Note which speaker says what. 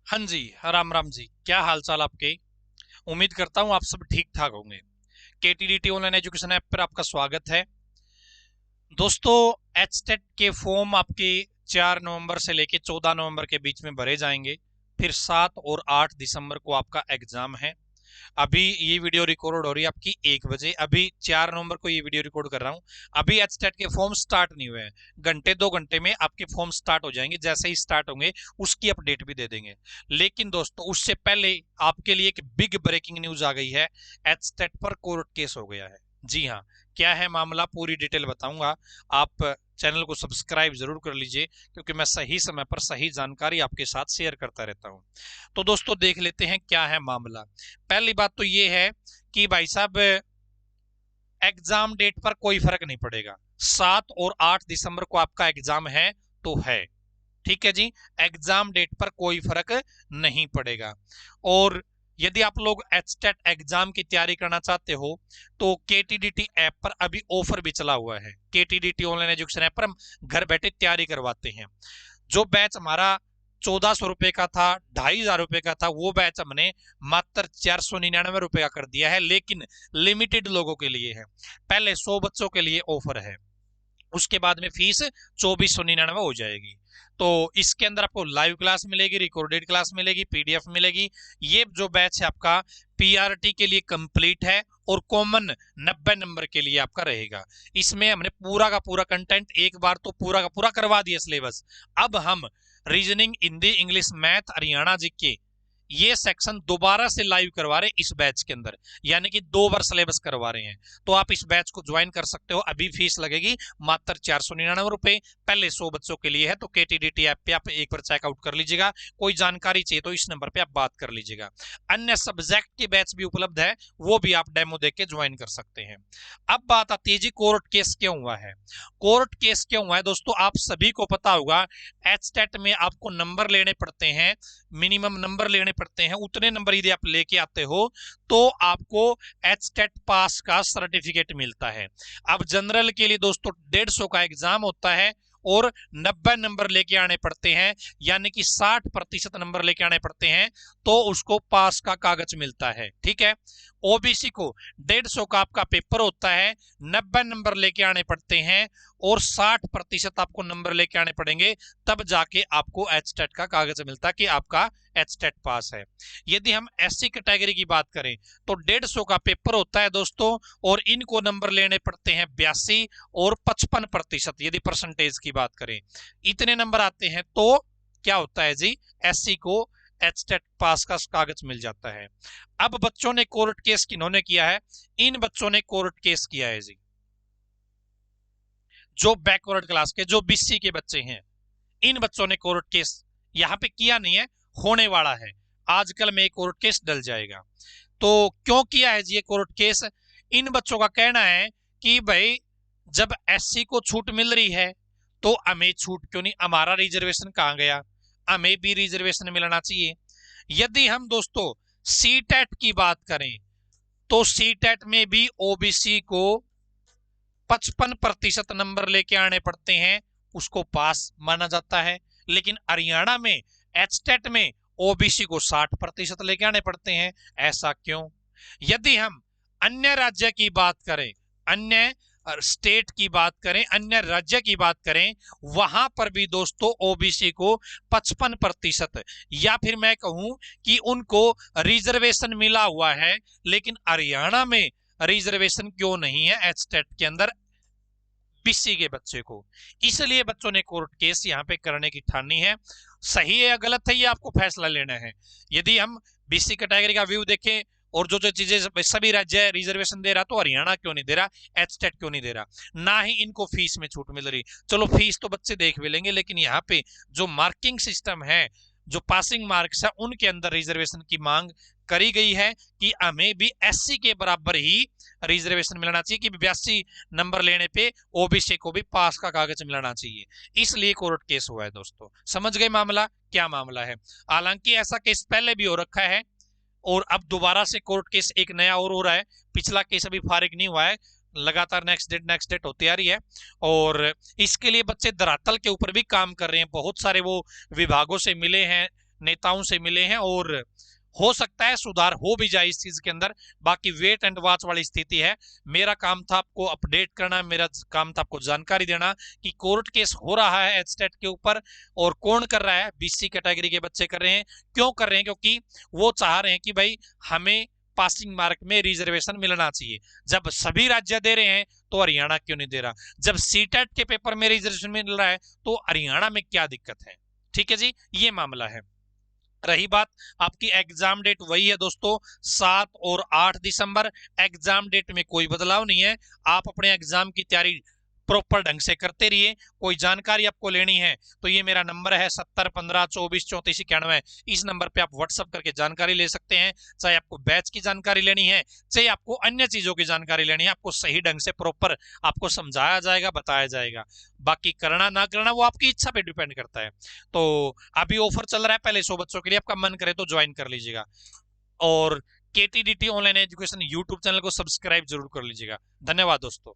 Speaker 1: हाँ जी, राम राम जी। क्या हाल चाल आपके? उम्मीद करता हूँ आप सब ठीक ठाक होंगे। केटीडीटी ऑनलाइन एजुकेशन ऐप पर आपका स्वागत है। दोस्तों, एचटेट के फॉर्म आपके 4 नवंबर से लेके 14 नवंबर के बीच में भरे जाएंगे। फिर 7 और 8 दिसंबर को आपका एग्जाम है। अभी ये वीडियो रिकॉर्ड हो रही है आपकी 1 बजे। अभी 4 नवंबर को ये वीडियो रिकॉर्ड कर रहा हूँ। अभी एचटेट के फॉर्म स्टार्ट नहीं हुए हैं। घंटे 2 घंटे में आपके फॉर्म स्टार्ट हो जाएंगे। जैसे ही स्टार्ट होंगे उसकी अपडेट भी दे देंगे। लेकिन दोस्तों, उससे पहले आपके लिए एक बिग ब्रेकिंग न्यूज आ गई है। एचटेट पर कोर्ट केस हो गया है। जी हाँ, क्या है मामला, पूरी डिटेल बताऊंगा। आप चैनल को सब्सक्राइब जरूर कर लीजिए, क्योंकि मैं सही समय पर सही जानकारी आपके साथ शेयर करता रहता हूं। तो दोस्तों, देख लेते हैं क्या है मामला। पहली बात तो ये है कि भाई साहब, एग्जाम डेट पर कोई फर्क नहीं पड़ेगा। 7 और 8 दिसंबर को आपका एग्जाम है तो है, ठीक है जी। एग्जाम डेट पर कोई फर्क नहीं पड़ेगा। और यदि आप लोग एचटेट एग्जाम की तैयारी करना चाहते हो तो केटीडीटी ऐप पर अभी ऑफर भी चला हुआ है। केटीडीटी ऑनलाइन एजुकेशन ऐप पर हम घर बैठे तैयारी करवाते हैं। जो बैच हमारा 1400 रुपए का था, 2500 रुपए का था, वो बैच हमने मात्र 499 रुपए का कर दिया है। लेकिन लिमिटेड लोगों के लिए है। पहले 100 बच्चों के लिए ऑफर है, उसके बाद में फीस 2499 हो जाएगी। तो इसके अंदर आपको लाइव क्लास मिलेगी, रिकॉर्डेड क्लास मिलेगी, पीडीएफ मिलेगी। ये जो बैच है आपका पीआरटी के लिए कंप्लीट है और कॉमन 90 नंबर के लिए आपका रहेगा। इसमें हमने पूरा का पूरा कंटेंट एक बार तो पूरा का पूरा करवा दिया सिलेबस। अब हम reasoning, Hindi, English, math, Haryana GK, ये सेक्शन दोबारा से लाइव करवा रहे हैं इस बैच के अंदर। यानी कि 2 बार सिलेबस करवा रहे हैं। तो आप इस बैच को ज्वाइन कर सकते हो। अभी फीस लगेगी मात्र 499 रुपए। पहले 100 बच्चों के लिए है। तो केटीडीटी ऐप पे आप एक बार चेकआउट कर लीजिएगा। कोई जानकारी चाहिए तो इस नंबर पे आप बात कर लीजिएगा। अन्य सब्जेक्ट के बैच भी उपलब्ध है, वो भी आप डेमो देख के ज्वाइन कर सकते हैं। अब बात आती है जी, कोर्ट केस क्यों हुआ है। कोर्ट केस क्यों हुआ है दोस्तों, आप सभी को पता होगा। एचटेट में आपको नंबर लेने पड़ते हैं, मिनिमम नंबर लेने पड़ते हैं। उतने नंबर यदि आप लेके आते हो तो आपको एचटेट पास का सर्टिफिकेट मिलता है। अब जनरल के लिए दोस्तों 150 का एग्जाम होता है और 90 नंबर लेके आने पड़ते हैं, यानी कि 60% नंबर लेके आने पड़ते हैं, तो उसको पास का कागज मिलता है। ठीक है। ओबीसी को 150 का आपका पेपर होता है, 90 नंबर लेके आने पड़ते हैं और 60% आपको नंबर लेके आने पड़ेंगे, तब जाके आपको एचटेट का कागज मिलता है कि आपका एचटेट पास है। यदि हम एससी कैटेगरी की बात करें तो 150 का पेपर होता है दोस्तों, और इनको नंबर लेने पड़ते हैं 82 और 55%। यदि परसेंटेज की बात करें, इतने नंबर आते हैं तो क्या होता है जी, एससी को एचटेट पास का कागज मिल जाता है। अब बच्चों ने कोर्ट केस किन्होंने किया है? इन बच्चों ने कोर्ट केस किया है जी, जो बैकवर्ड क्लास के, जो बीसी के बच्चे हैं। इन बच्चों ने कोर्ट केस यहां पे किया नहीं है, होने वाला है। आजकल में कोर्ट केस डल जाएगा। तो क्यों किया है जी ये कोर्ट केस? इन बच्चों का कहना है कि भाई, जब एससी को छूट मिल रही है तो हमें छूट क्यों नहीं, हमारा रिजर्वेशन कहां गया, हमें भी रिजर्वेशन मिलना चाहिए। यदि हम दोस्तों सीटेट की बात करें तो सीटेट में भी ओबीसी को 55% नंबर लेके आने पड़ते हैं, उसको पास माना जाता है। लेकिन हरियाणा में एचटेट में ओबीसी को 60% लेके आने पड़ते हैं। ऐसा क्यों? यदि हम अन्य राज्य की बात करें, अन्य स्टेट की बात करें, अन्य राज्य की बात करें, वहां पर भी दोस्तों ओबीसी को 55%, या फिर मैं कहूं कि उनको रिजर्वेशन मिला हुआ है। लेकिन हरियाणा में रिजर्वेशन क्यों नहीं है एचटेट के अंदर बीसी के बच्चे को? इसलिए बच्चों ने कोर्ट केस यहां पे करने की ठानी है। सही है या गलत है, ये आपको फैसला लेना है। यदि हम बीसी कैटेगरी का व्यू देखें और जो जो चीजें सभी राज्य रिजर्वेशन दे रहा, तो हरियाणा क्यों नहीं दे रहा, एचटेट क्यों नहीं दे रहा? ना ही इनको फीस में छूट मिल रही। चलो फीस तो बच्चे देख भी लेंगे, लेकिन यहाँ पे जो मार्किंग सिस्टम है, जो पासिंग मार्क्स है, उनके अंदर रिजर्वेशन की मांग करी गई है कि हमें भी एससी के बराबर ही रिजर्वेशन मिलना चाहिए, कि 82 नंबर लेने पे ओबीसी को भी पास का कागज मिलना चाहिए। इसलिए कोर्ट केस हुआ है दोस्तों। समझ गए मामला, क्या मामला है? हालांकि ऐसा केस पहले भी हो रखा है और अब दोबारा से कोर्ट केस एक नया और हो रहा है। पिछला केस अभी फारिग नहीं हुआ है, लगातार नेक्स्ट डेट होती आ रही है। और इसके लिए बच्चे धरातल के ऊपर भी काम कर रहे हैं। बहुत सारे वो विभागों से मिले हैं, नेताओं से मिले हैं और हो सकता है सुधार हो भी जाए इस चीज के अंदर। बाकी वेट एंड वॉच वाली स्थिति है। मेरा काम था आपको अपडेट करना, मेरा काम था आपको जानकारी देना कि कोर्ट केस हो रहा है एचटेट के ऊपर, और कौन कर रहा है, बीसी कैटेगरी के बच्चे कर रहे हैं। क्यों कर रहे हैं? क्योंकि वो चाह रहे हैं कि भाई हमें पासिंग मार्क में रिजर्वेशन मिलना चाहिए। जब सभी राज्य दे रहे हैं तो हरियाणा क्यों नहीं दे रहा? जब सीटेट के पेपर में रिजर्वेशन मिल रहा है तो हरियाणा में क्या दिक्कत है? ठीक है जी, ये मामला है। रही बात आपकी एग्जाम डेट, वही है दोस्तों 7 और 8 दिसंबर। एग्जाम डेट में कोई बदलाव नहीं है। आप अपने एग्जाम की तैयारी प्रॉपर ढंग से करते रहिए। कोई जानकारी आपको लेनी है तो ये मेरा नंबर है 7015243491। इस नंबर पे आप व्हाट्सअप करके जानकारी ले सकते हैं। चाहे आपको बैच की जानकारी लेनी है, चाहे आपको अन्य चीजों की जानकारी लेनी है, आपको सही ढंग से प्रॉपर आपको समझाया जाएगा, बताया जाएगा। बाकी करना ना करना वो आपकी इच्छा पे डिपेंड करता है। तो अभी ऑफर चल रहा है पहले 100 बच्चों के लिए, आपका मन करे तो ज्वाइन कर लीजिएगा। और केटीडीटी ऑनलाइन एजुकेशन यूट्यूब चैनल को सब्सक्राइब जरूर कर लीजिएगा। धन्यवाद दोस्तों।